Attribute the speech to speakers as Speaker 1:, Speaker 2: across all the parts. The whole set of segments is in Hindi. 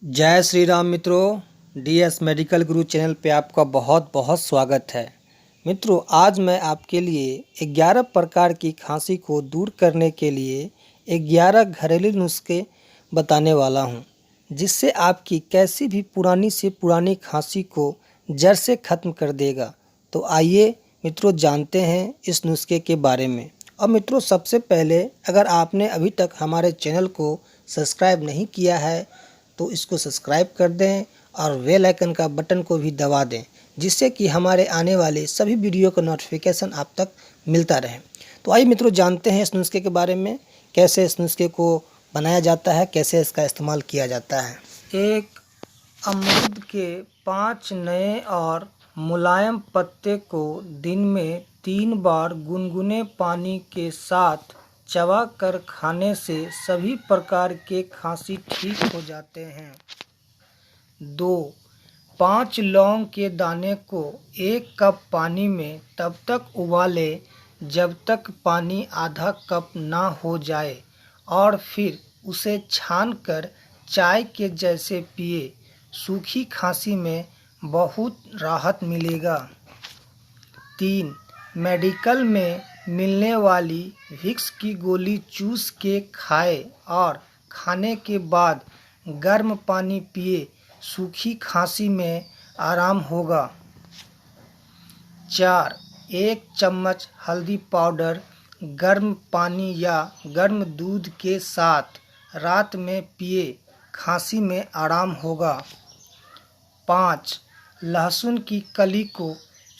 Speaker 1: जय श्री राम मित्रों, डीएस मेडिकल गुरु चैनल पे आपका बहुत बहुत स्वागत है। मित्रों, आज मैं आपके लिए 11 प्रकार की खांसी को दूर करने के लिए 11 घरेलू नुस्खे बताने वाला हूं, जिससे आपकी कैसी भी पुरानी से पुरानी खांसी को जड़ से ख़त्म कर देगा। तो आइए मित्रों, जानते हैं इस नुस्खे के बारे में। और मित्रों, सबसे पहले अगर आपने अभी तक हमारे चैनल को सब्सक्राइब नहीं किया है तो इसको सब्सक्राइब कर दें और बेल आइकन का बटन को भी दबा दें, जिससे कि हमारे आने वाले सभी वीडियो का नोटिफिकेशन आप तक मिलता रहे। तो आइए मित्रों, जानते हैं इस नुस्खे के बारे में, कैसे इस नुस्खे को बनाया जाता है, कैसे इसका इस्तेमाल किया जाता है। एक अमरूद के 5 नए और मुलायम पत्ते को दिन में 3 बार गुनगुने पानी के साथ चबा कर खाने से सभी प्रकार के खांसी ठीक हो जाते हैं। 2. 5 लौंग के दाने को 1 कप पानी में तब तक उबालें जब तक पानी आधा कप ना हो जाए और फिर उसे छानकर चाय के जैसे पिए। सूखी खांसी में बहुत राहत मिलेगा। 3. मेडिकल में मिलने वाली विक्स की गोली चूस के खाए और खाने के बाद गर्म पानी पिए। सूखी खांसी में आराम होगा। 4. 1 चम्मच हल्दी पाउडर गर्म पानी या गर्म दूध के साथ रात में पिए। खांसी में आराम होगा। 5. लहसुन की कली को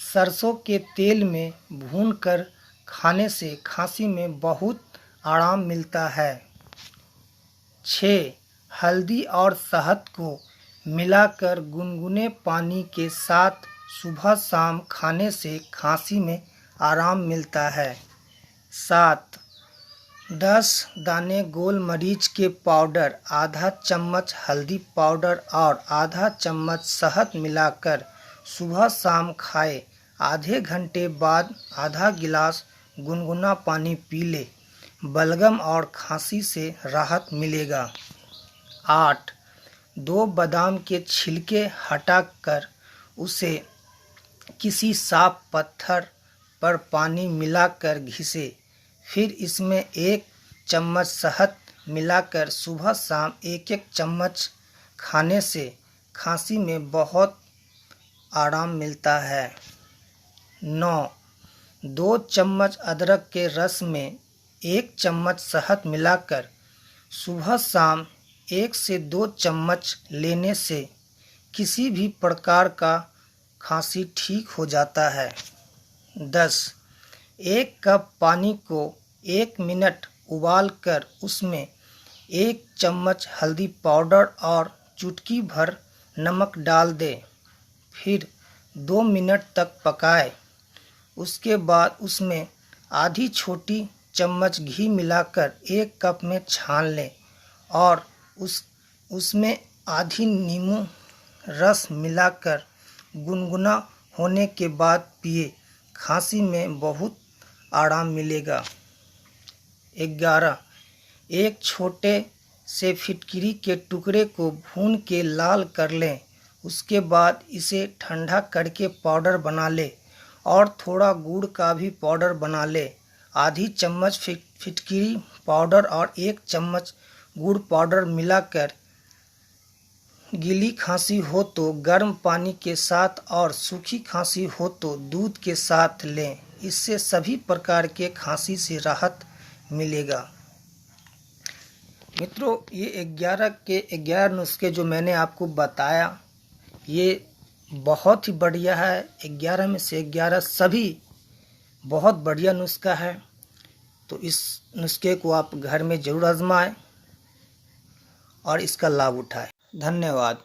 Speaker 1: सरसों के तेल में भूनकर खाने से खांसी में बहुत आराम मिलता है। 6. हल्दी और शहद को मिलाकर गुनगुने पानी के साथ सुबह शाम खाने से खांसी में आराम मिलता है। 7. 10 दाने गोल मरीच के पाउडर, आधा चम्मच हल्दी पाउडर और आधा चम्मच शहद मिलाकर सुबह शाम खाए। आधे घंटे बाद आधा गिलास गुनगुना पानी पी ले। बलगम और खांसी से राहत मिलेगा। 8. 2 बादाम के छिलके हटाकर उसे किसी साफ पत्थर पर पानी मिलाकर घिसे। फिर इसमें 1 चम्मच शहद मिलाकर सुबह शाम 1-1 चम्मच खाने से खांसी में बहुत आराम मिलता है। 9. 2 चम्मच अदरक के रस में 1 चम्मच शहद मिलाकर सुबह शाम 1 से 2 चम्मच लेने से किसी भी प्रकार का खांसी ठीक हो जाता है। 10. 1 कप पानी को 1 मिनट उबालकर उसमें 1 चम्मच हल्दी पाउडर और चुटकी भर नमक डाल दें। फिर 2 मिनट तक पकाएं। उसके बाद उसमें आधी छोटी चम्मच घी मिलाकर 1 कप में छान लें और उसमें आधी नींबू रस मिलाकर गुनगुना होने के बाद पिए। खांसी में बहुत आराम मिलेगा। 11. 1 छोटे से फिटकरी के टुकड़े को भून के लाल कर लें। उसके बाद इसे ठंडा करके पाउडर बना लें और थोड़ा गुड़ का भी पाउडर बना लें। आधी चम्मच फिटकरी पाउडर और 1 चम्मच गुड़ पाउडर मिलाकर गीली खांसी हो तो गर्म पानी के साथ और सूखी खांसी हो तो दूध के साथ लें। इससे सभी प्रकार के खांसी से राहत मिलेगा। मित्रों, ये 11 के 11 नुस्खे जो मैंने आपको बताया, ये बहुत ही बढ़िया है। 11 में से 11 सभी बहुत बढ़िया नुस्खा है। तो इस नुस्खे को आप घर में ज़रूर आजमाएं और इसका लाभ उठाएं। धन्यवाद।